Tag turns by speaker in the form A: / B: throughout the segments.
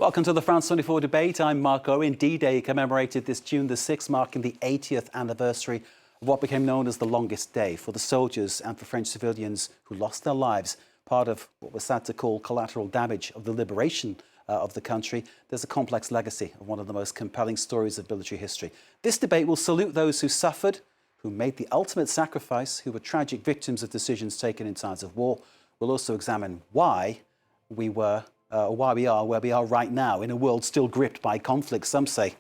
A: Welcome to the France 24 debate. I'm Mark Owen. D-Day commemorated this June the 6th, marking the 80th anniversary of what became known as the longest day for the soldiers and for French civilians who lost their lives, part of what was sad to call collateral damage of the liberation of the country. There's a complex legacy of one of the most compelling stories of military history. This debate will salute those who suffered, who made the ultimate sacrifice, who were tragic victims of decisions taken in times of war. We'll also examine why we are where we are right now in a world still gripped by conflict, some say,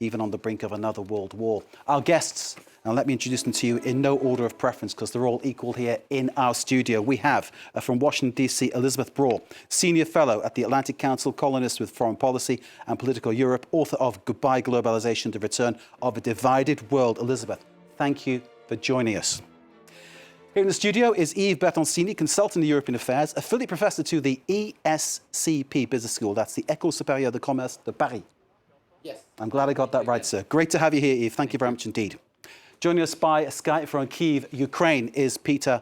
A: even on the brink of another world war. Our guests, and let me introduce them to you in no order of preference because they're all equal here in our studio. We have from Washington, D.C., Elizabeth Braw, Senior Fellow at the Atlantic Council, columnist with Foreign Policy and Political Europe, author of Goodbye Globalization, The Return of a Divided World. Elizabeth, thank you for joining us. Here in the studio is Yves Bertoncini, consultant in European Affairs, affiliate professor to the ESCP Business School. That's the École Supérieure de Commerce de Paris. Yes. I'm glad I got that right, sir. Great to have you here, Yves. Thank you very much indeed. Joining us by Skype from Kyiv, Ukraine, is Peter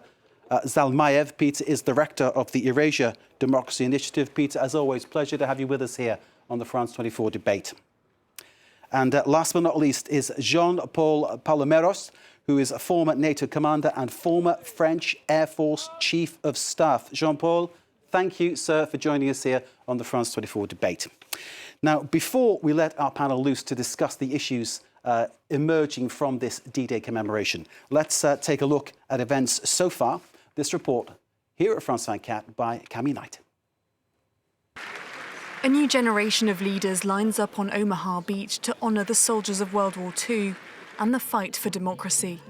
A: Zalmayev. Peter is director of the Eurasia Democracy Initiative. Peter, as always, pleasure to have you with us here on the France 24 debate. And last but not least is Jean-Paul Paloméros, who is a former NATO commander and former French Air Force Chief of Staff. Jean-Paul, thank you, sir, for joining us here on the France 24 debate. Now, before we let our panel loose to discuss the issues emerging from this D-Day commemoration, let's take a look at events so far. This report here at France 24 by Camille Knight.
B: A new generation of leaders lines up on Omaha Beach to honour the soldiers of World War II and the fight for democracy.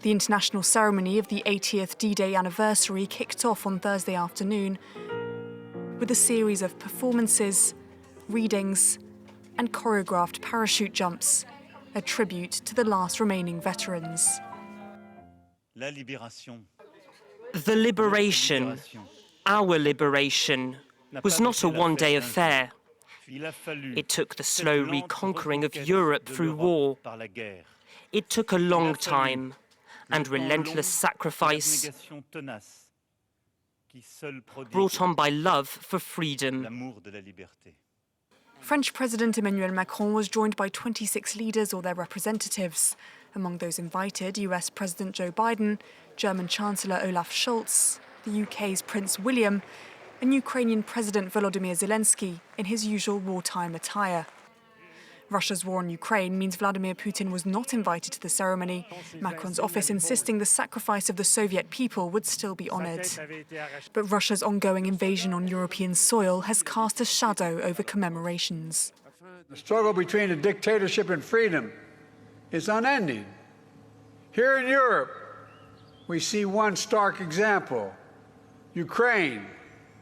B: The international ceremony of the 80th D-Day anniversary kicked off on Thursday afternoon with a series of performances, readings and choreographed parachute jumps, a tribute to the last remaining veterans.
C: The liberation, our liberation, was not a one-day affair. It took the slow reconquering of Europe through war. It took a long time and relentless sacrifice brought on by love for freedom.
B: French President Emmanuel Macron was joined by 26 leaders or their representatives. Among those invited, US President Joe Biden, German Chancellor Olaf Scholz, the UK's Prince William, and Ukrainian President Volodymyr Zelensky in his usual wartime attire. Russia's war on Ukraine means Vladimir Putin was not invited to the ceremony, Macron's office insisting the sacrifice of the Soviet people would still be honoured. But Russia's ongoing invasion on European soil has cast a shadow over commemorations.
D: The struggle between a dictatorship and freedom is unending. Here in Europe, we see one stark example. Ukraine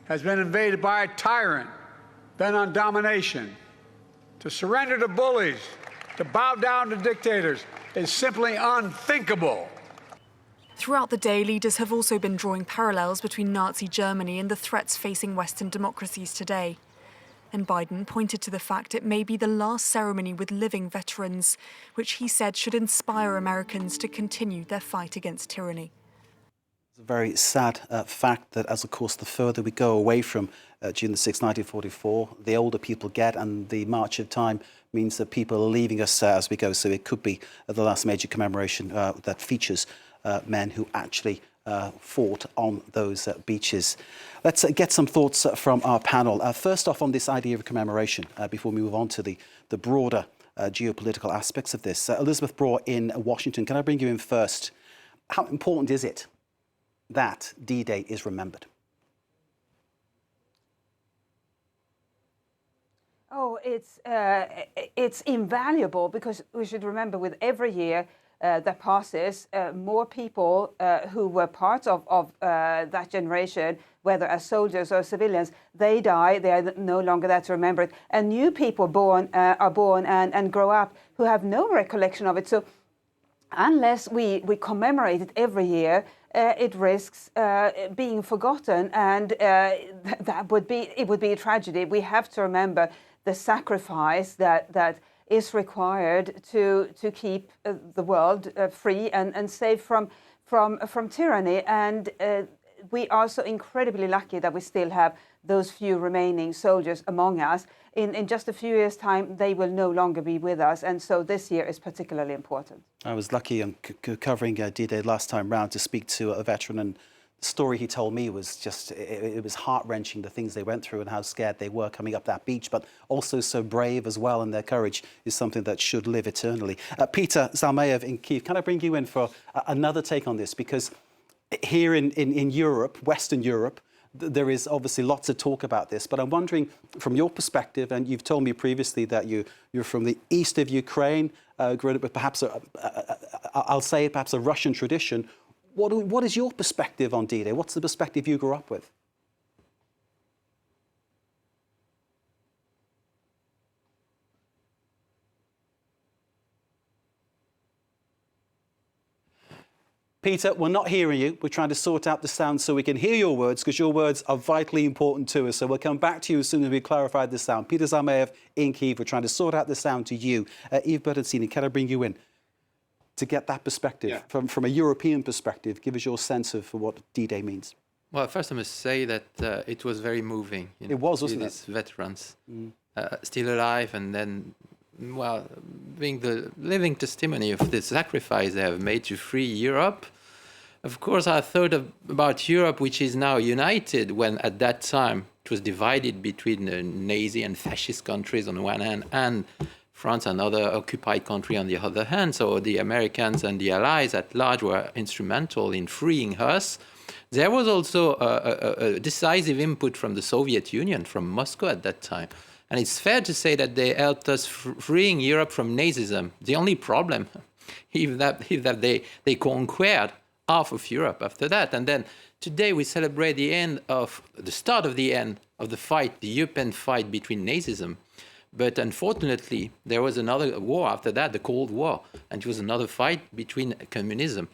D: has been invaded by a tyrant bent on domination. To surrender to bullies, to bow down to dictators, is simply unthinkable.
B: Throughout the day, leaders have also been drawing parallels between Nazi Germany and the threats facing Western democracies today. And Biden pointed to the fact it may be the last ceremony with living veterans, which he said should inspire Americans to continue their fight against tyranny.
A: It's a very sad fact that, as of course, the further we go away from June the 6th, 1944, the older people get, and the march of time means that people are leaving us as we go. So it could be the last major commemoration that features men who actually fought on those beaches. Let's get some thoughts from our panel. First off, on this idea of commemoration, before we move on to the broader geopolitical aspects of this. Elizabeth Braw in Washington, can I bring you in first? How important is it that D-Day is remembered?
E: Oh, it's invaluable, because we should remember with every year that passes, more people who were part of that generation, whether as soldiers or civilians, they die, they are no longer there to remember it. And new people are born and grow up who have no recollection of it. So unless we commemorate it every year, it risks being forgotten, and it would be a tragedy. We have to remember the sacrifice that is required to keep the world free and safe from tyranny. And we are so incredibly lucky that we still have those few remaining soldiers among us. In just a few years' time, they will no longer be with us, and so this year is particularly important.
A: I was lucky on covering D-Day last time round to speak to a veteran, and the story he told me was just, it was heart-wrenching, the things they went through and how scared they were coming up that beach, but also so brave as well, and their courage is something that should live eternally. Peter Zalmayev in Kyiv, can I bring you in for another take on this? Because here in Europe, Western Europe, there is obviously lots of talk about this, but I'm wondering from your perspective, and you've told me previously that you're from the east of Ukraine, growing up with perhaps, I'll say perhaps a Russian tradition. What is your perspective on D-Day? What's the perspective you grew up with? Peter, we're not hearing you. We're trying to sort out the sound so we can hear your words, because your words are vitally important to us. So we'll come back to you as soon as we've clarified the sound. Peter Zalmayev in Kyiv, we're trying to sort out the sound to you. Yves Bertoncini, can I bring you in to get that perspective? From a European perspective, give us your sense of what D-Day means.
F: Well, first I must say that it was very moving. You know,
A: it was, wasn't it?
F: These veterans still alive, and then, well, being the living testimony of the sacrifice they have made to free Europe. Of course, I thought about Europe, which is now united, when at that time it was divided between the Nazi and fascist countries on one hand and France, another occupied country, on the other hand. So the Americans and the Allies at large were instrumental in freeing us. There was also a decisive input from the Soviet Union, from Moscow at that time. And it's fair to say that they helped us freeing Europe from Nazism. The only problem is that they conquered half of Europe after that. And then today we celebrate the start of the end of the fight, the European fight between Nazism. But unfortunately, there was another war after that, the Cold War, and it was another fight between communism.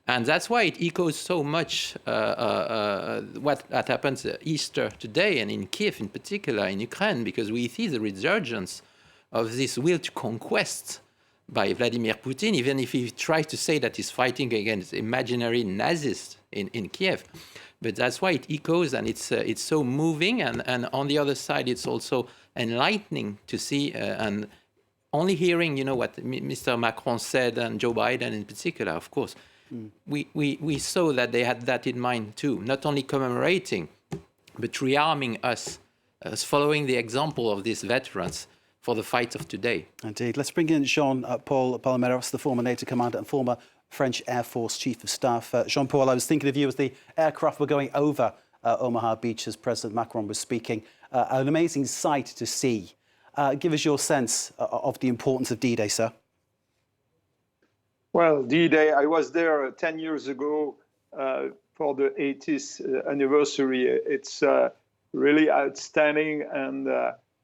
F: And that's why it echoes so much what happens Easter today, and in Kiev in particular, in Ukraine, because we see the resurgence of this will to conquest by Vladimir Putin, even if he tries to say that he's fighting against imaginary Nazis in Kiev. But that's why it echoes, and it's so moving, and on the other side, it's also enlightening to see, and only hearing, you know, what Mr. Macron said, and Joe Biden in particular, of course. We saw that they had that in mind too, not only commemorating, but rearming us, following the example of these veterans for the fight of today.
A: Indeed. Let's bring in Jean-Paul Palmeros, the former NATO commander and former French Air Force Chief of Staff. Jean-Paul, I was thinking of you as the aircraft were going over Omaha Beach as President Macron was speaking. An amazing sight to see. Give us your sense of the importance of D-Day, sir.
G: Well, D-Day, I was there 10 years ago for the 80th anniversary. It's really outstanding and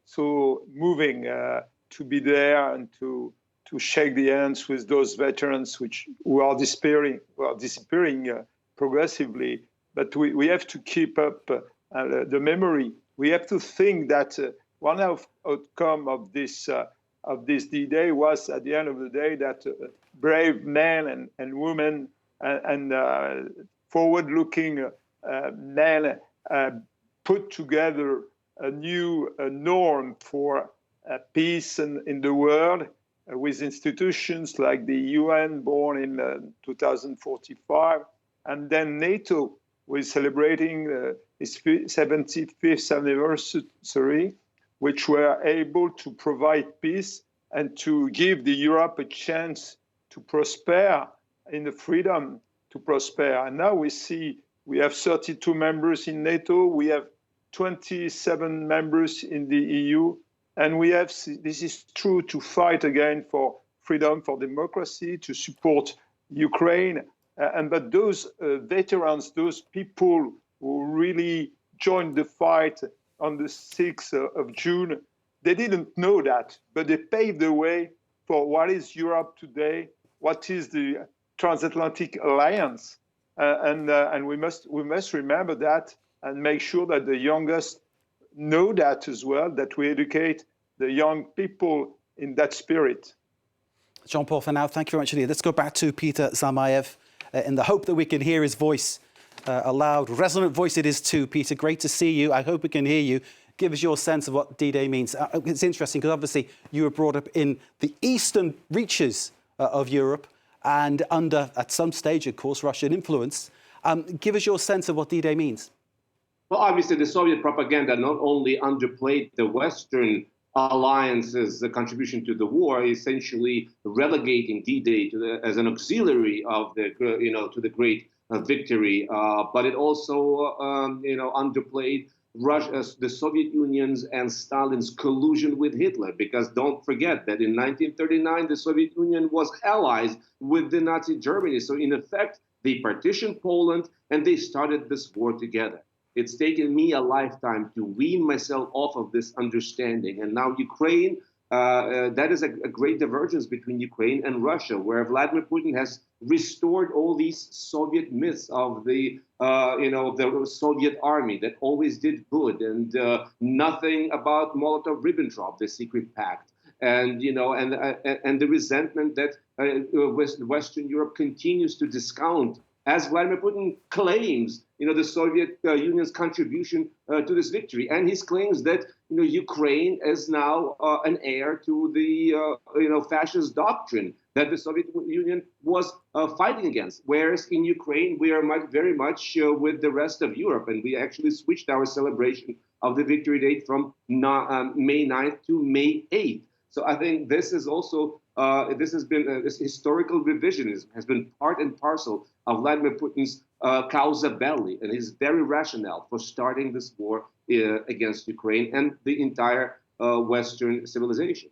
G: so moving to be there and to shake the hands with those veterans who are disappearing progressively. But we have to keep up the memory. We have to think that one outcome of this D-Day was, at the end of the day, that brave men and women and forward-looking men put together a new norm for peace in the world, with institutions like the UN, born in 2045, and then NATO, with celebrating its 75th anniversary, which were able to provide peace and to give the Europe a chance to prosper, in the freedom to prosper. And now we see we have 32 members in NATO, we have 27 members in the EU, and we have, this is true, to fight again for freedom, for democracy, to support Ukraine. But those veterans, those people who really joined the fight on the 6th of June, they didn't know that, but they paved the way for what is Europe today, what is the transatlantic alliance, and we must remember that and make sure that the youngest know that as well, that we educate the young people in that spirit.
A: Jean-Paul, for now, thank you very much indeed. Let's go back to Peter Zalmayev in the hope that we can hear his voice A loud, resonant voice it is too, Peter. Great to see you. I hope we can hear you. Give us your sense of what D-Day means. It's interesting because obviously you were brought up in the eastern reaches of Europe and under, at some stage, of course, Russian influence. Give us your sense of what D-Day means.
H: Well, obviously, the Soviet propaganda not only underplayed the Western alliance's contribution to the war, essentially relegating D-Day as an auxiliary of the, to the great victory, but it also, underplayed the Soviet Union's and Stalin's collusion with Hitler, because don't forget that in 1939, the Soviet Union was allies with the Nazi Germany. So in effect, they partitioned Poland and they started this war together. It's taken me a lifetime to wean myself off of this understanding. And now Ukraine, that is a great divergence between Ukraine and Russia, where Vladimir Putin has restored all these Soviet myths of the Soviet army that always did good, and nothing about Molotov-Ribbentrop, the secret pact, and and the resentment that Western Europe continues to discount, as Vladimir Putin claims, the Soviet Union's contribution to this victory, and his claims that Ukraine is now an heir to the fascist doctrine that the Soviet Union was fighting against. Whereas in Ukraine, we are very much with the rest of Europe, and we actually switched our celebration of the victory date from May 9th to May 8th. So I think this is also this has been this historical revisionism has been part and parcel of Vladimir Putin's causa belli and his very rationale for starting this war against Ukraine and the entire Western civilization.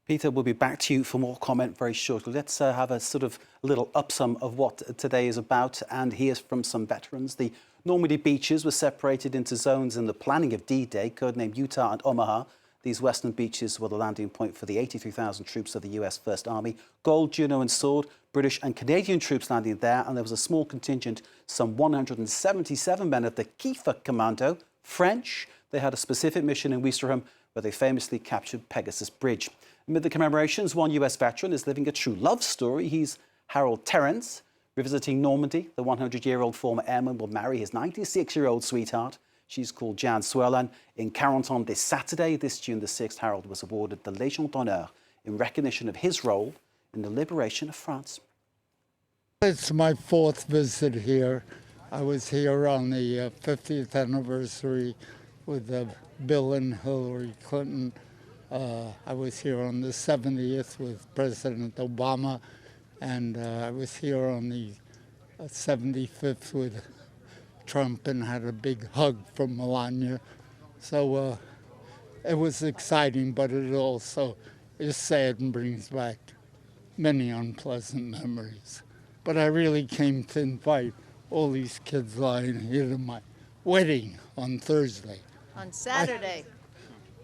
A: Peter, we'll be back to you for more comment very shortly. Let's have a sort of little upsum of what today is about and hear from some veterans. The Normandy beaches were separated into zones in the planning of D-Day, codenamed Utah and Omaha. These western beaches were the landing point for the 83,000 troops of the US First Army. Gold, Juno and Sword, British and Canadian troops landing there, and there was a small contingent, some 177 men of the Kiefer Commando, French. They had a specific mission in Ouistreham where they famously captured Pegasus Bridge. Amid the commemorations, one US veteran is living a true love story. He's Harold Terrence. Revisiting Normandy, the 100-year-old former airman will marry his 96-year-old sweetheart. She's called Jan Swerlan. In Carentan this Saturday, this June the 6th, Harold was awarded the Légion d'honneur in recognition of his role in the liberation of France.
I: It's my fourth visit here. I was here on the 50th anniversary with Bill and Hillary Clinton. I was here on the 70th with President Obama, and I was here on the 75th with Trump and had a big hug from Melania. So it was exciting, but it also is sad and brings back many unpleasant memories. But I really came to invite all these kids lying here to my wedding on Thursday.
J: On Saturday.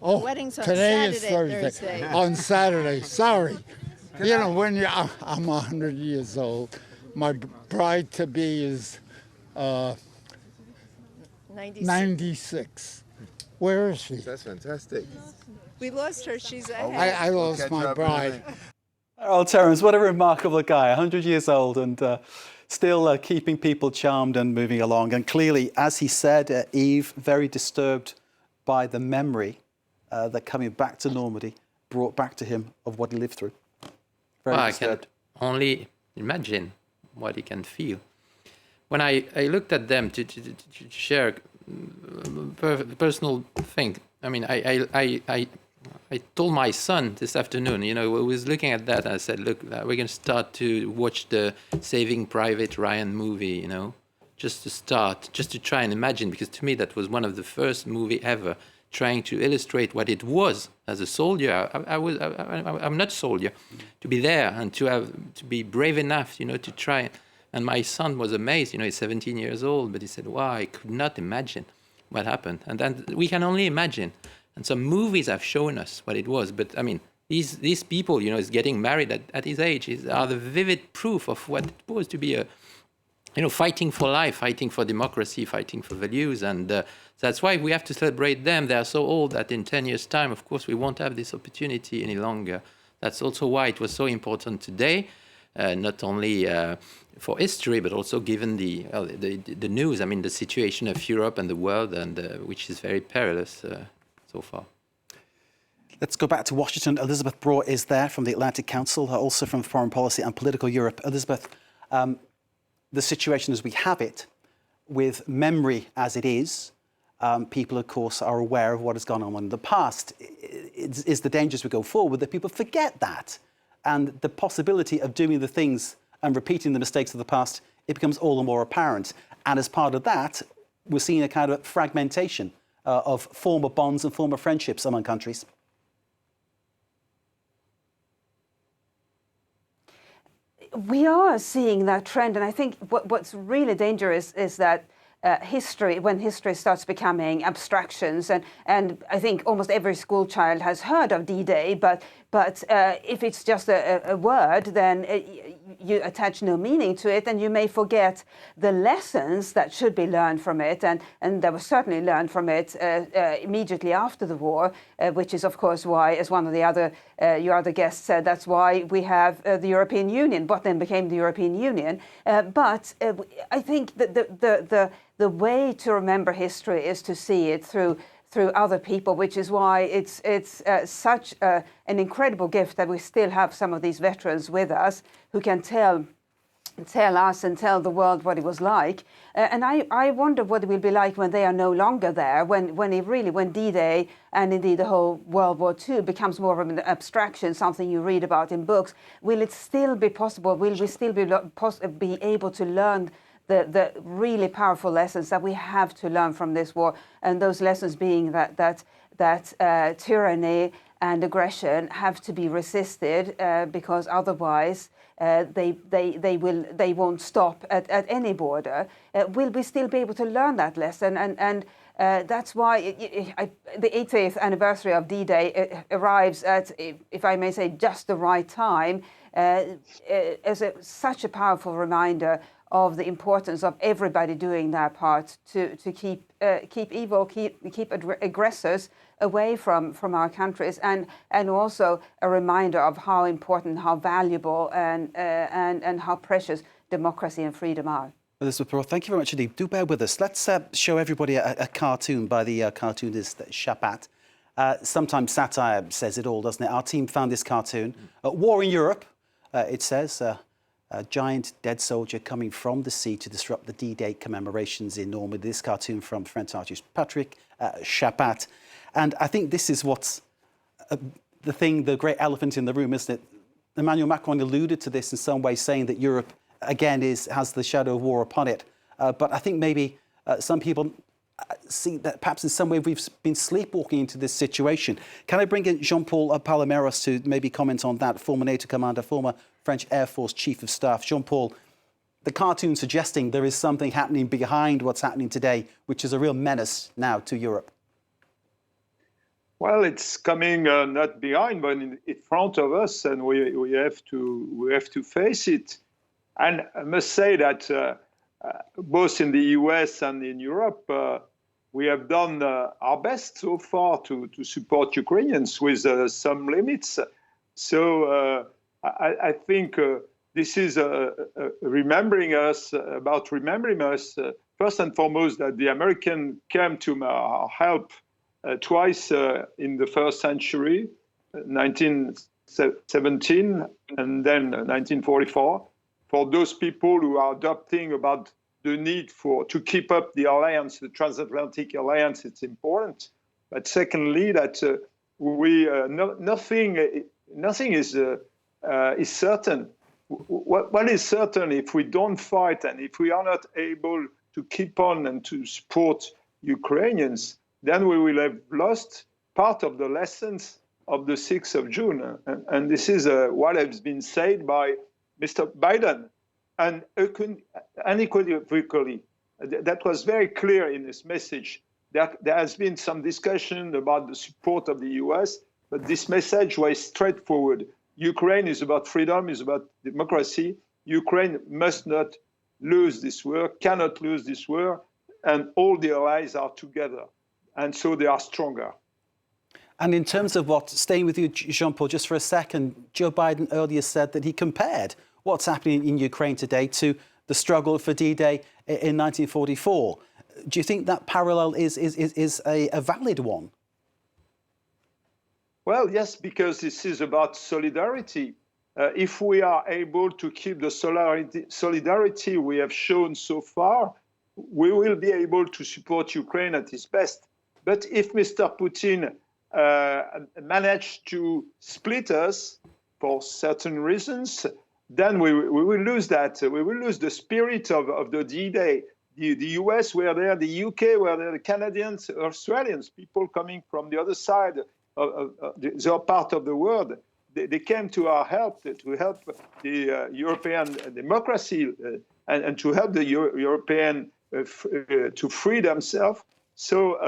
I: Oh,
J: Wedding's on
I: today
J: Saturday,
I: is Thursday.
J: Thursday.
I: On Saturday, sorry. When I'm 100 years old. My bride-to-be is 96. Where is she?
K: That's fantastic.
J: We lost her. She's ahead.
I: I lost my bride.
A: Harold Terrence, what a remarkable guy, 100 years old and still keeping people charmed and moving along. And clearly, as he said, Eve, very disturbed by the memory that coming back to Normandy brought back to him of what he lived through. Very disturbed.
F: I can only imagine what he can feel. When I looked at them to share personal thing, I mean, I told my son this afternoon, we was looking at that, and I said, look, we're going to start to watch the Saving Private Ryan movie, just to start, just to try and imagine, because to me that was one of the first movie ever trying to illustrate what it was as a soldier. I'm not a soldier, to be there and to be brave enough, to try. And my son was amazed, he's 17 years old, but he said, wow, I could not imagine what happened. And then we can only imagine. And some movies have shown us what it was. But I mean, these people, is getting married at his age, are the vivid proof of what it was to be fighting for life, fighting for democracy, fighting for values. And that's why we have to celebrate them. They are so old that in 10 years' time, of course, we won't have this opportunity any longer. That's also why it was so important today. not only for history, but also given the news. I mean, the situation of Europe and the world, and which is very perilous so far.
A: Let's go back to Washington. Elizabeth Braw is there from the Atlantic Council, also from Foreign Policy and Political Europe. Elizabeth, the situation as we have it, with memory as it is, people, of course, are aware of what has gone on in the past. Is the danger as we go forward that people forget that? And the possibility of doing the things and repeating the mistakes of the past, it becomes all the more apparent. And as part of that, we're seeing a kind of fragmentation of former bonds and former friendships among countries.
E: We are seeing that trend, and I think what's really dangerous is that when history starts becoming abstractions, and I think almost every school child has heard of D-Day, but if it's just a word, then you attach no meaning to it, and you may forget the lessons that should be learned from it, and that was certainly learned from it immediately after the war, which is of course why, as one of the other your other guests said, that's why we have the European Union, what then became the European Union. But I think that the way to remember history is to see it through other people, which is why it's such an incredible gift that we still have some of these veterans with us who can tell us and tell the world what it was like. And I wonder what it will be like when they are no longer there, when D-Day and indeed the whole World War II becomes more of an abstraction, something you read about in books. Will it still be possible? Will we still be able to learn the really powerful lessons that we have to learn from this war, and those lessons being that tyranny and aggression have to be resisted because otherwise they won't stop at any border. Will we still be able to learn that lesson? And that's why the 80th anniversary of D-Day arrives at, if I may say, just the right time, as such a powerful reminder of the importance of everybody doing their part to keep aggressors away from our countries, and also a reminder of how important, how valuable, and how precious democracy and freedom are.
A: Elizabeth Braw, thank you very much indeed. Do bear with us. Let's show everybody a cartoon by the cartoonist Chapat. Sometimes satire says it all, doesn't it? Our team found this cartoon. War in Europe, it says. A giant dead soldier coming from the sea to disrupt the D-Day commemorations in Normandy. This cartoon from French artist Patrick Chapat. And I think this is what's the great elephant in the room, isn't it? Emmanuel Macron alluded to this in some way, saying that Europe, again, has the shadow of war upon it. But I think maybe some people see that perhaps in some way we've been sleepwalking into this situation. Can I bring in Jean-Paul Paloméros to maybe comment on that, former NATO commander, former French Air Force Chief of Staff. Jean-Paul, the cartoon suggesting there is something happening behind what's happening today, which is a real menace now to Europe.
G: Well, it's coming not behind, but in front of us, and we have to face it. And I must say that both in the US and in Europe, we have done our best so far to support Ukrainians with some limits. So I think this is remembering us, first and foremost, that the Americans came to our help twice in the first century, 1917 and then 1944. For those people who are adopting about the need to keep up the alliance, the transatlantic alliance, it's important. But secondly, that nothing is certain. What is certain, if we don't fight and if we are not able to keep on and to support Ukrainians, then we will have lost part of the lessons of the 6th of June. And this is what has been said by Mr. Biden. And unequivocally, that was very clear in his message. There has been some discussion about the support of the US, but this message was straightforward. Ukraine is about freedom, is about democracy. Ukraine must not lose this war, cannot lose this war, and all the allies are together. And so they are stronger.
A: And in terms of staying with you, Jean-Paul, just for a second, Joe Biden earlier said that he compared what's happening in Ukraine today to the struggle for D-Day in 1944. Do you think that parallel is a valid one?
G: Well, yes, because this is about solidarity. If we are able to keep the solidarity we have shown so far, we will be able to support Ukraine at its best. But if Mr. Putin managed to split us for certain reasons, then we will lose that. We will lose the spirit of the D-Day. The US were there, the UK were there, the Canadians, Australians, people coming from the other side of their part of the world. They came to our help, to help the European democracy and to help the European to free themselves. So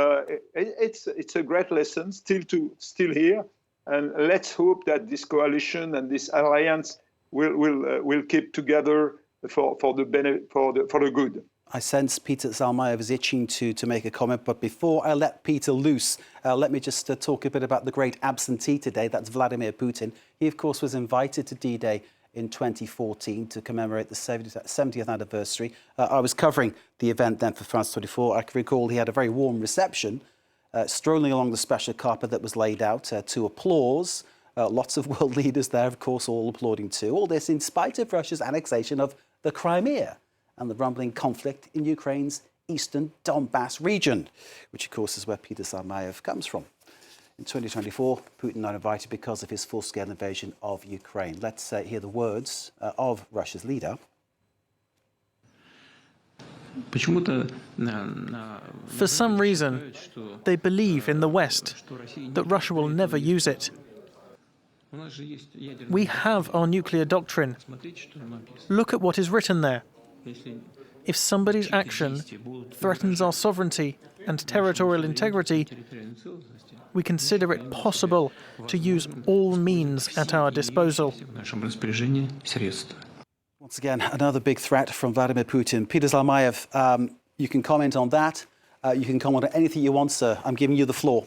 G: it's a great lesson still here. And let's hope that this coalition and this alliance will keep together for the good.
A: I sense Peter Zalmayev is itching to make a comment, but before I let Peter loose, let me just talk a bit about the great absentee today. That's Vladimir Putin. He, of course, was invited to D-Day in 2014 to commemorate the 70th anniversary. I was covering the event then for France 24. I can recall he had a very warm reception, strolling along the special carpet that was laid out to applause. Lots of world leaders there, of course, all applauding too. All this in spite of Russia's annexation of the Crimea and the rumbling conflict in Ukraine's eastern Donbass region, which, of course, is where Peter Zalmayev comes from. In 2024, Putin not invited because of his full-scale invasion of Ukraine. Let's hear the words of Russia's leader.
K: For some reason, they believe in the West, that Russia will never use it. We have our nuclear doctrine. Look at what is written there. If somebody's action threatens our sovereignty and territorial integrity, we consider it possible to use all means at our disposal.
A: Once again, another big threat from Vladimir Putin. Peter Zalmayev, you can comment on that. You can comment on anything you want, sir. I'm giving you the floor.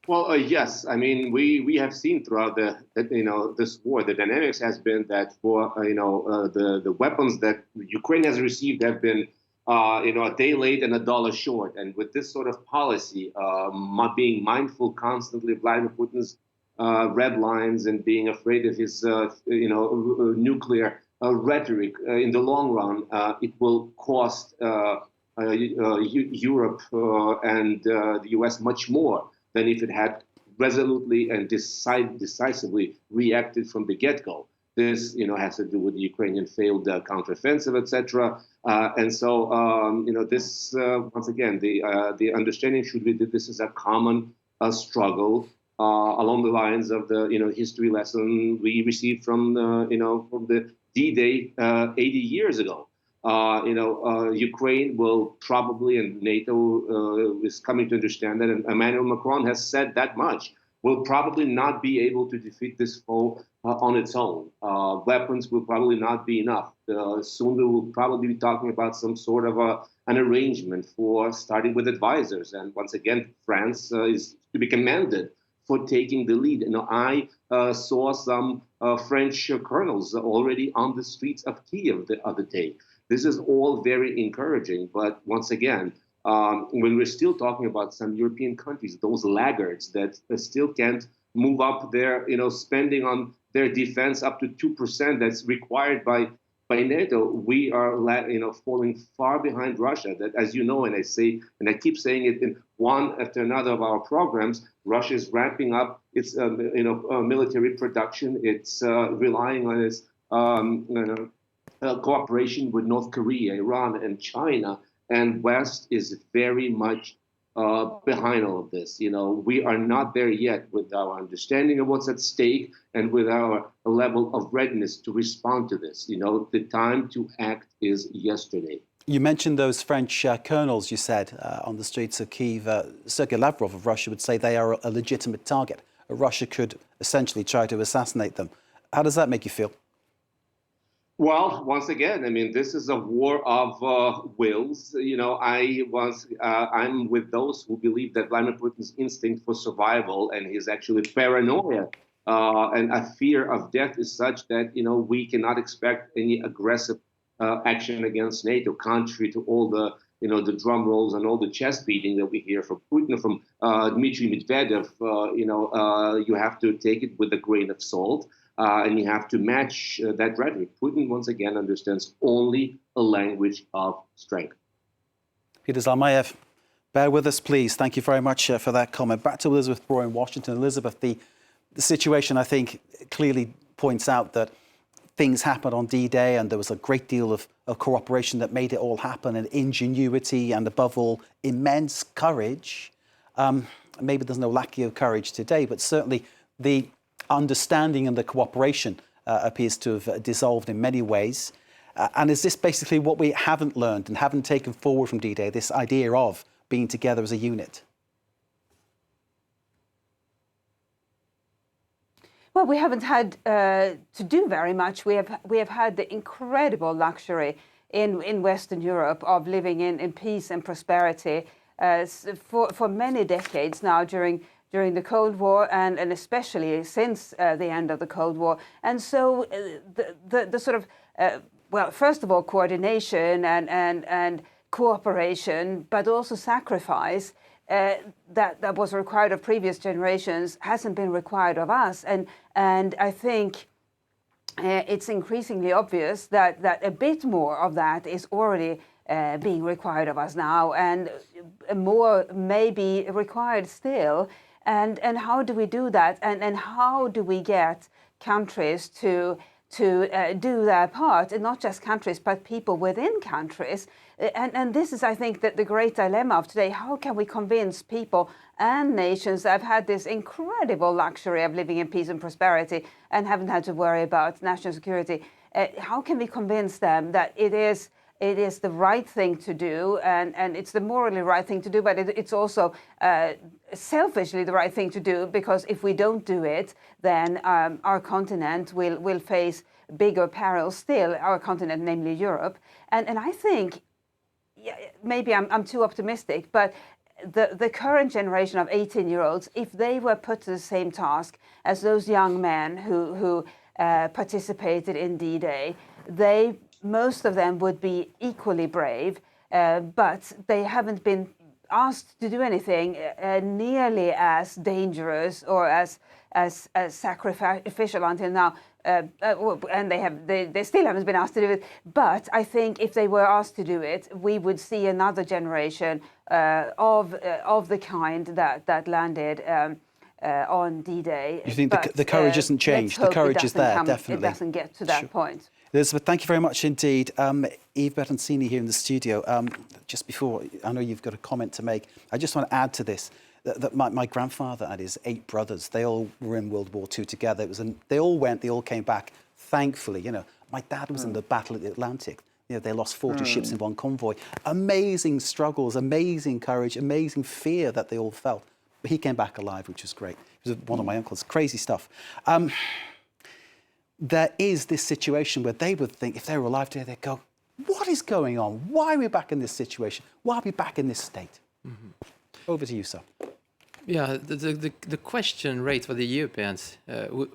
H: Well, yes. I mean, we have seen throughout this war, the dynamics has been that for the weapons that Ukraine has received have been a day late and $1 short. And with this sort of policy, being mindful constantly of Vladimir Putin's red lines and being afraid of his nuclear rhetoric, in the long run, it will cost Europe and the US much more than if it had resolutely and decisively reacted from the get-go. This, has to do with the Ukrainian failed counteroffensive, etc. And so, this once again, the understanding should be that this is a common struggle along the lines of the history lesson we received from the D-Day 80 years ago. Ukraine will probably, and NATO is coming to understand that, and Emmanuel Macron has said that much, will probably not be able to defeat this foe on its own. Weapons will probably not be enough. Soon we will probably be talking about some sort of an arrangement for starting with advisors. And once again, France is to be commended for taking the lead. I saw some French colonels already on the streets of Kiev the other day. This is all very encouraging, but once again, when we're still talking about some European countries, those laggards that still can't move up their, spending on their defense up to 2% that's required by NATO, we are, falling far behind Russia. That, as you know, and I say, and I keep saying it in one after another of our programs, Russia is ramping up its, military production. It's relying on its, cooperation with North Korea, Iran, and China, and West is very much behind all of this. We are not there yet with our understanding of what's at stake and with our level of readiness to respond to this. The time to act is yesterday.
A: You mentioned those French colonels, you said, on the streets of Kyiv. Sergei Lavrov of Russia would say they are a legitimate target. Russia could essentially try to assassinate them. How does that make you feel?
H: Well, once again, this is a war of wills. I'm with those who believe that Vladimir Putin's instinct for survival and his actually paranoia and a fear of death is such that we cannot expect any aggressive action against NATO, contrary to all the the drum rolls and all the chest beating that we hear from Putin, from Dmitry Medvedev. You have to take it with a grain of salt, and you have to match that rhetoric. Putin, once again, understands only a language of strength.
A: Peter Zalmayev, bear with us, please. Thank you very much for that comment. Back to Elizabeth Brewer in Washington. Elizabeth, the situation, I think, clearly points out that things happened on D-Day and there was a great deal of cooperation that made it all happen, and ingenuity and, above all, immense courage. Maybe there's no lack of courage today, but certainly the understanding and the cooperation appears to have dissolved in many ways. And is this basically what we haven't learned and haven't taken forward from D-Day, this idea of being together as a unit?
E: Well, we haven't had to do very much. We have had the incredible luxury in Western Europe of living in peace and prosperity for many decades now during the Cold War and especially since the end of the Cold War. And so the sort of well, first of all, coordination and cooperation, but also sacrifice that was required of previous generations hasn't been required of us. And I think it's increasingly obvious that a bit more of that is already being required of us now, and more may be required still. And how do we do that? And how do we get countries to do their part, and not just countries, but people within countries? And this is, I think, that the great dilemma of today. How can we convince people and nations that have had this incredible luxury of living in peace and prosperity and haven't had to worry about national security? How can we convince them that it is the right thing to do, and it's the morally right thing to do, but it's also selfishly the right thing to do, because if we don't do it, then our continent will face bigger perils still, our continent, namely Europe. And I think, maybe I'm too optimistic, but the current generation of 18-year-olds, if they were put to the same task as those young men who participated in D-Day, most of them would be equally brave, but they haven't been asked to do anything nearly as dangerous or as sacrificial until now. And they still haven't been asked to do it. But I think if they were asked to do it, we would see another generation of the kind that landed on D-Day.
A: You think the courage hasn't changed? The courage is there, definitely.
E: It doesn't get to that point.
A: Elizabeth, thank you very much indeed. Yves Bertoncini here in the studio. Just before, I know you've got a comment to make. I just want to add to this that my grandfather and his 8 brothers, they all were in World War II together. They all went, they all came back. Thankfully, my dad was in the Battle of the Atlantic. They lost 40 ships in one convoy. Amazing struggles, amazing courage, amazing fear that they all felt. But he came back alive, which was great. He was one of my uncles. Crazy stuff. There is this situation where they would think, if they were alive today, they'd go, what is going on? Why are we back in this situation? Why are we back in this state? Mm-hmm. Over to you, sir.
F: Yeah, the question raised for the Europeans,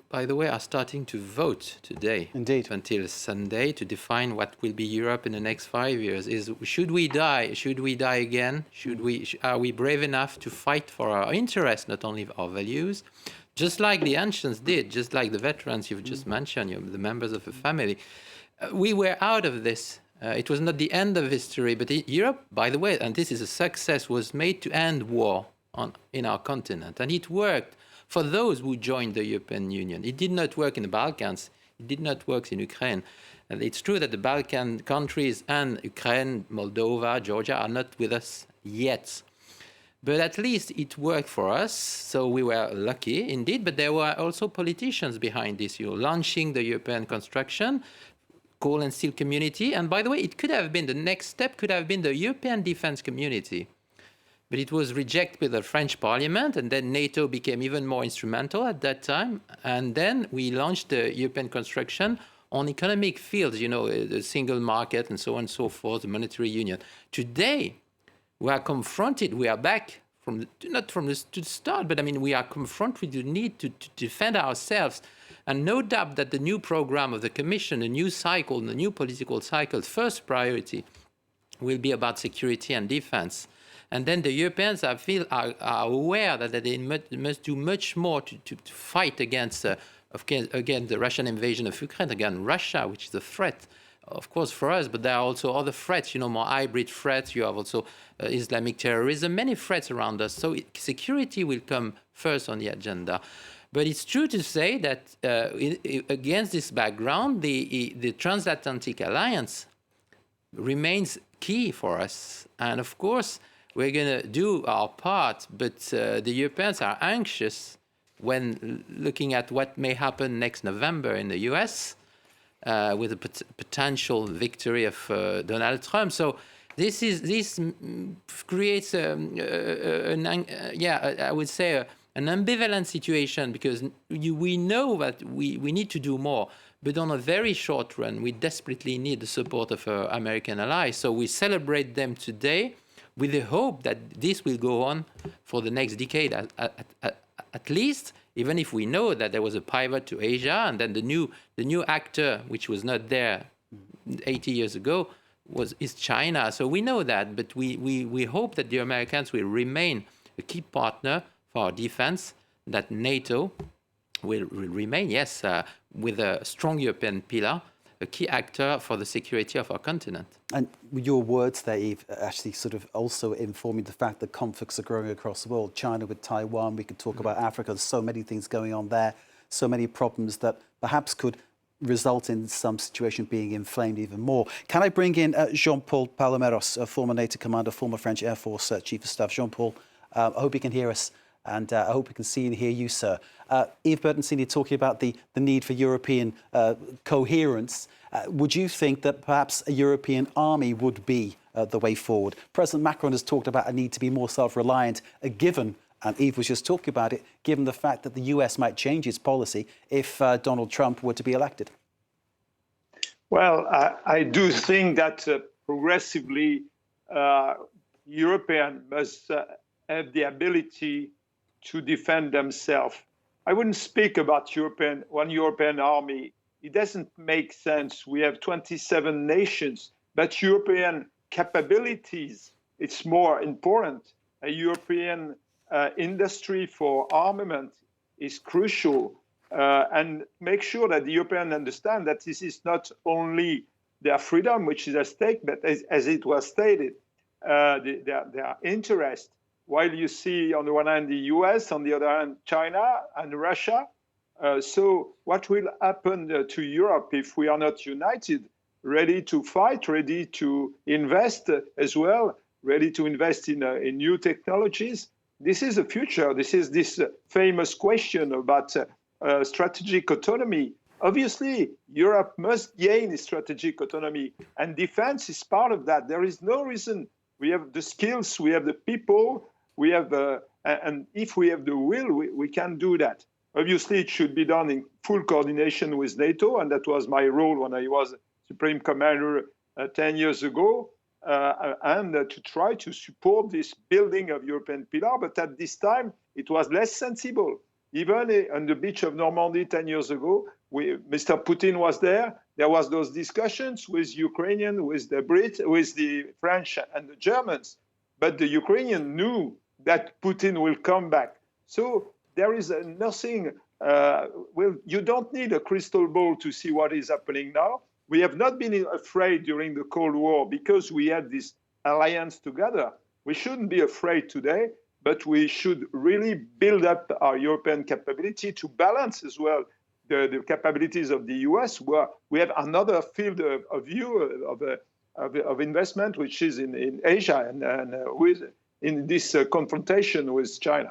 F: by the way, are starting to vote today.
A: Indeed.
F: Until Sunday, to define what will be Europe in the next 5 years. Should we die? Should we die again? Are we brave enough to fight for our interests, not only our values? Just like the ancients did, just like the veterans you've just mentioned, the members of a family. We were out of this. It was not the end of history, but Europe, by the way, and this is a success, was made to end war in our continent. And it worked for those who joined the European Union. It did not work in the Balkans. It did not work in Ukraine. And it's true that the Balkan countries and Ukraine, Moldova, Georgia are not with us yet. But at least it worked for us, so we were lucky indeed. But there were also politicians behind this, launching the European construction, coal and steel community. And by the way, it could have been, the next step could have been the European defense community. But it was rejected with the French parliament, and then NATO became even more instrumental at that time. And then we launched the European construction on economic fields, the single market and so on and so forth, the monetary union. Today, we are confronted, we are back not from the start, but I mean, we are confronted with the need to defend ourselves. And no doubt that the new program of the Commission, the new cycle, the new political cycle, first priority will be about security and defense. And then the Europeans, I feel, are aware that they must do much more to fight against the Russian invasion of Ukraine, against Russia, which is a threat, of course, for us, but there are also other threats, more hybrid threats. You have also Islamic terrorism, many threats around us. So security will come first on the agenda. But it's true to say that against this background, the transatlantic alliance remains key for us. And of course, we're going to do our part, but the Europeans are anxious when looking at what may happen next November in the US with a potential victory of Donald Trump. So this creates I would say an ambivalent situation, because we know that we need to do more, but on a very short run, we desperately need the support of our American allies. So we celebrate them today with the hope that this will go on for the next decade at least, even if we know that there was a pivot to Asia, and then the new actor, which was not there 80 years ago, is China. So we know that, but we hope that the Americans will remain a key partner for our defense, that NATO will remain, yes, with a strong European pillar, a key actor for the security of our continent.
A: And your words there, Yves, actually sort of also informing the fact that conflicts are growing across the world. China with Taiwan, we could talk about Africa. There's so many things going on there, so many problems that perhaps could result in some situation being inflamed even more. Can I bring in Jean-Paul Paloméros, a former NATO commander, former French Air Force Chief of Staff. Jean-Paul, I hope you can hear us, and I hope we can see and hear you, sir. Yves Bertoncini talking about the need for European coherence. Would you think that perhaps a European army would be the way forward? President Macron has talked about a need to be more self-reliant, given, and Yves was just talking about it, given the fact that the US might change its policy if Donald Trump were to be elected.
G: Well, I do think that progressively Europeans must have the ability to defend themselves. I wouldn't speak about one European army. It doesn't make sense. We have 27 nations, but European capabilities, it's more important. A European industry for armament is crucial, and make sure that the Europeans understand that this is not only their freedom which is at stake, but as it was stated, their interest. While you see on the one hand the US, on the other hand China and Russia. So what will happen to Europe if we are not united, ready to fight, ready to invest as well, ready to invest in new technologies? This is the future. This is this famous question about strategic autonomy. Obviously, Europe must gain strategic autonomy, and defense is part of that. There is no reason. We have the skills, we have the people, we have, and if we have the will, we can do that. Obviously, it should be done in full coordination with NATO, and that was my role when I was Supreme Commander 10 years ago, and to try to support this building of European pillar. But at this time, it was less sensible. Even on the beach of Normandy 10 years ago, Mr. Putin was there. There was those discussions with Ukrainian, with the Brits, with the French and the Germans. But the Ukrainian knew that Putin will come back. So there is nothing, well, you don't need a crystal ball to see what is happening now. We have not been afraid during the Cold War because we had this alliance together. We shouldn't be afraid today, but we should really build up our European capability to balance as well the capabilities of the US, where we have another field of view of investment, which is in Asia and in this confrontation with China.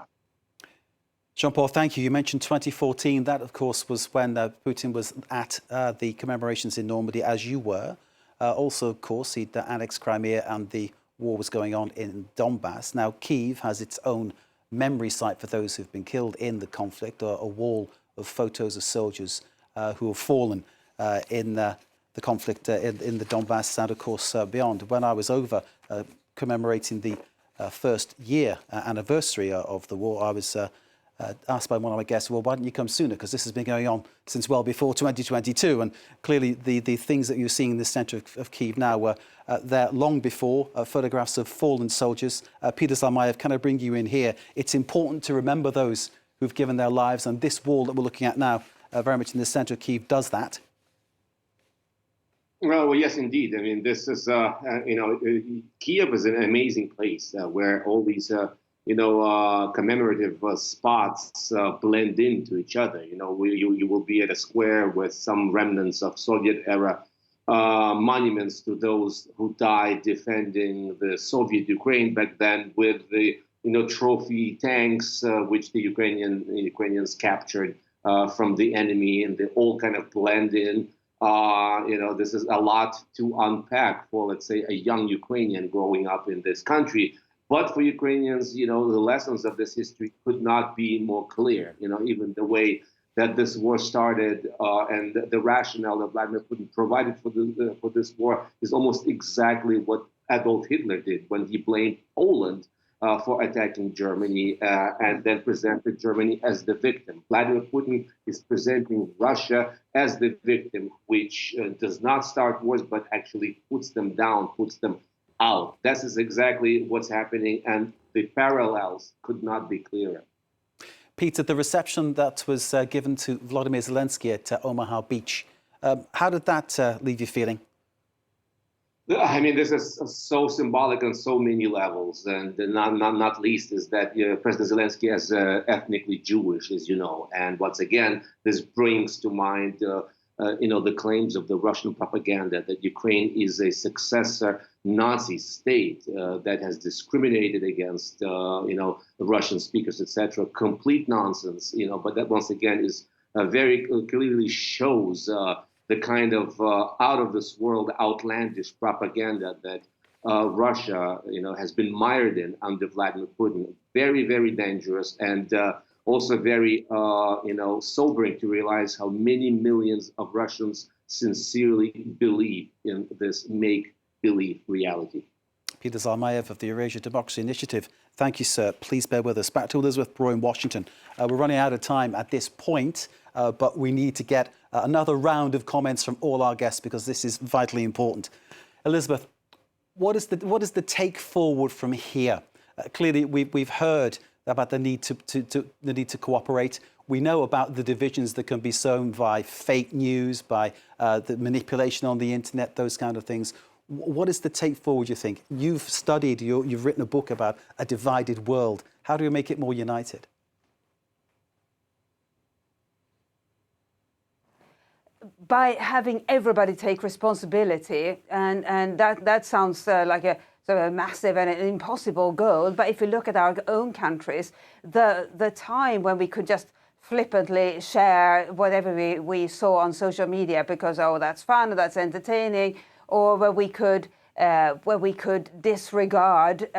A: Jean-Paul, thank you. You mentioned 2014. That, of course, was when Putin was at the commemorations in Normandy, as you were. Also, of course, he'd annexed Crimea and the war was going on in Donbass. Now, Kyiv has its own memory site for those who've been killed in the conflict, a wall of photos of soldiers who have fallen in the conflict in the Donbass and, of course, beyond. When I was over commemorating the first year anniversary of the war, I was asked by one of my guests, well, why didn't you come sooner? Because this has been going on since well before 2022. And clearly the things that you're seeing in the centre of Kyiv now were there long before, photographs of fallen soldiers. Peter Zalmayev, can I bring you in here? It's important to remember those who've given their lives, and this wall that we're looking at now, very much in the centre of Kyiv, does that.
H: Well, yes, indeed. I mean, this is, Kyiv is an amazing place where all these, commemorative spots blend into each other. You will be at a square with some remnants of Soviet-era monuments to those who died defending the Soviet Ukraine back then, with the, trophy tanks which the Ukrainians captured from the enemy, and they all kind of blend in. This is a lot to unpack for, let's say, a young Ukrainian growing up in this country. But for Ukrainians, the lessons of this history could not be more clear. Even the way that this war started and the rationale that Vladimir Putin provided for this war is almost exactly what Adolf Hitler did when he blamed Poland for attacking Germany and then presented Germany as the victim. Vladimir Putin is presenting Russia as the victim, which does not start wars, but actually puts them down, puts them out. This is exactly what's happening, and the parallels could not be clearer.
A: Peter, the reception that was given to Volodymyr Zelensky at Omaha Beach, how did that leave you feeling?
H: I mean, this is so symbolic on so many levels, and not least is that President Zelensky is ethnically Jewish, as you know. And once again, this brings to mind, the claims of the Russian propaganda that Ukraine is a successor Nazi state that has discriminated against, Russian speakers, etc. Complete nonsense, but that once again is very clearly shows the kind of out of this world outlandish propaganda that Russia, has been mired in under Vladimir Putin. Very, very dangerous, and also very, sobering to realize how many millions of Russians sincerely believe in this make-believe reality.
A: Peter Zalmayev of the Eurasia Democracy Initiative. Thank you, sir. Please bear with us. Back to Elizabeth Broy in Washington. We're running out of time at this point, but we need to get another round of comments from all our guests because this is vitally important. Elizabeth, what is the take forward from here? Clearly, we've heard about the need to cooperate. We know about the divisions that can be sown by fake news, by the manipulation on the internet, those kind of things. What is the take forward, you think? You've studied, you've written a book about a divided world. How do we make it more united?
E: By having everybody take responsibility, and that sounds like a sort of a massive and an impossible goal. But if you look at our own countries, the time when we could just flippantly share whatever we saw on social media because, oh, that's fun, that's entertaining, or where we could disregard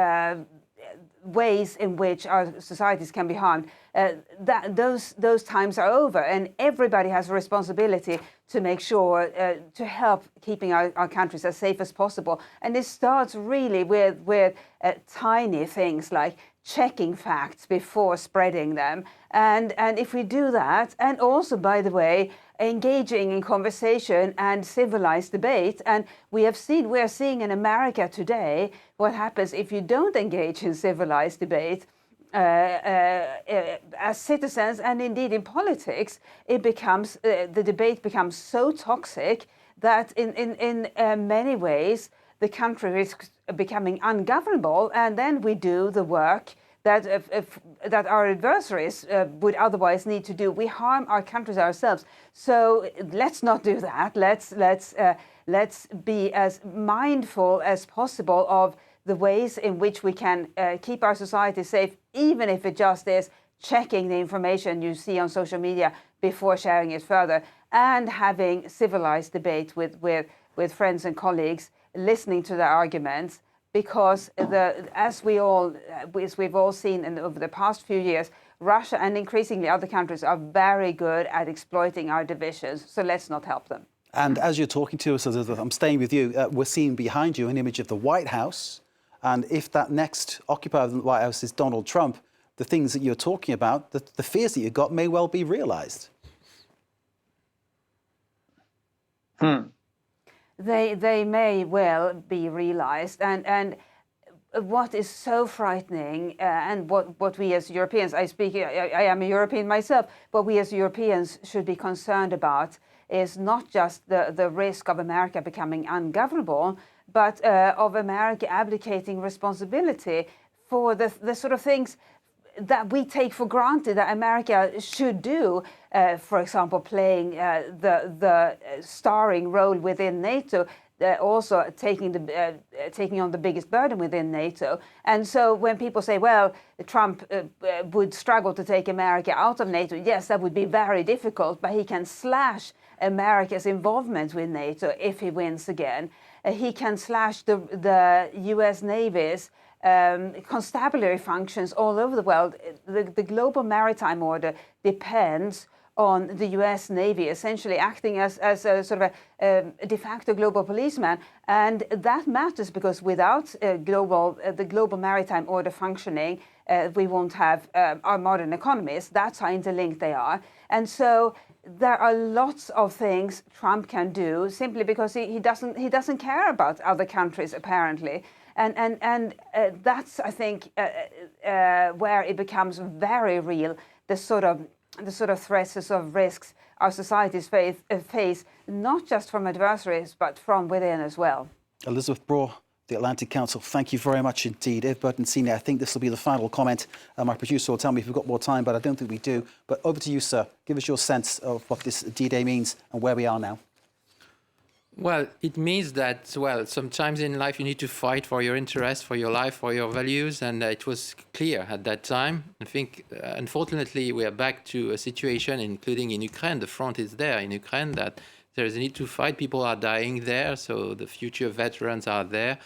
E: ways in which our societies can be harmed, those times are over, and everybody has a responsibility to make sure to help keeping our countries as safe as possible. And it starts really with tiny things like checking facts before spreading them. And if we do that, and also, by the way, engaging in conversation and civilized debate. And we are seeing in America today what happens if you don't engage in civilized debate as citizens, and indeed in politics. It becomes the debate becomes so toxic that in many ways the country risks becoming ungovernable, and then we do the work that our adversaries would otherwise need to do. We harm our countries ourselves. So let's not do that. Let's be as mindful as possible of the ways in which we can keep our society safe, even if it just is checking the information you see on social media before sharing it further, and having civilized debate with friends and colleagues, listening to their arguments. Because as we've all seen over the past few years, Russia and increasingly other countries are very good at exploiting our divisions. So let's not help them.
A: And as you're talking to us, Elizabeth, I'm staying with you. We're seeing behind you an image of the White House. And if that next occupier of the White House is Donald Trump, the things that you're talking about, the fears that you've got may well be realised.
E: They may well be realised, and what is so frightening, and what we as Europeans, I am a European myself, what we as Europeans should be concerned about is not just the risk of America becoming ungovernable, but of America abdicating responsibility for the sort of things that we take for granted that America should do, for example, playing the starring role within NATO, also taking on the biggest burden within NATO. And so when people say, well, Trump would struggle to take America out of NATO, yes, that would be very difficult, but he can slash America's involvement with NATO if he wins again. He can slash the US Navy's constabulary functions all over the world. The global maritime order depends on the US Navy essentially acting as a sort of a de facto global policeman. And that matters because without the global maritime order functioning, we won't have our modern economies. That's how interlinked they are. And so there are lots of things Trump can do simply because he doesn't care about other countries apparently, and that's I think where it becomes very real, the sort of threats, the sort of risks our societies face, not just from adversaries but from within as well.
A: Elizabeth Braw, the Atlantic Council, thank you very much indeed. Eve Burton Senior, I think this will be the final comment. My producer will tell me if we've got more time, but I don't think we do. But over to you, sir. Give us your sense of what this D-Day means and where we are now.
F: Well, it means that, well, sometimes in life you need to fight for your interests, for your life, for your values, and it was clear at that time. I think, unfortunately, we are back to a situation, including in Ukraine. The front is there in Ukraine, that there is a need to fight. People are dying there, so the future veterans are there.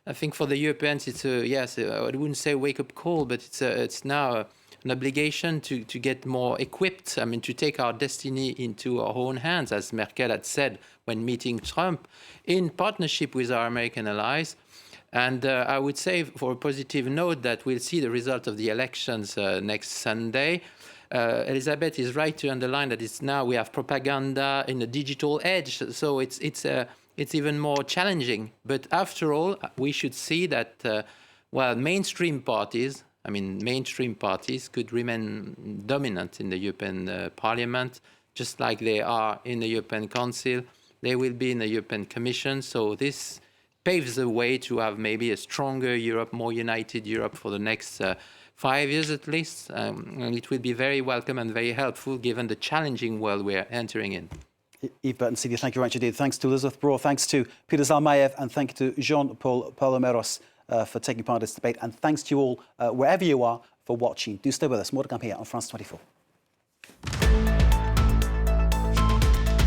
F: I think for the Europeans, it's I wouldn't say wake-up call, but it's now an obligation to get more equipped. I mean, to take our destiny into our own hands, as Merkel had said when meeting Trump, in partnership with our American allies. And I would say, for a positive note, that we'll see the result of the elections next Sunday. Elizabeth is right to underline that it's now we have propaganda in a digital age, so it's even more challenging. But after all, we should see that mainstream parties could remain dominant in the European Parliament, just like they are in the European Council. They will be in the European Commission. So this paves the way to have maybe a stronger Europe, more united Europe for the next 5 years at least. And it will be very welcome and very helpful given the challenging world we're entering in.
A: Eve Burton Senior, thank you very much indeed. Thanks to Elizabeth Braw, thanks to Peter Zalmayev, and thank you to Jean-Paul Palomeros for taking part in this debate. And thanks to you all, wherever you are, for watching. Do stay with us. More to come here on France 24.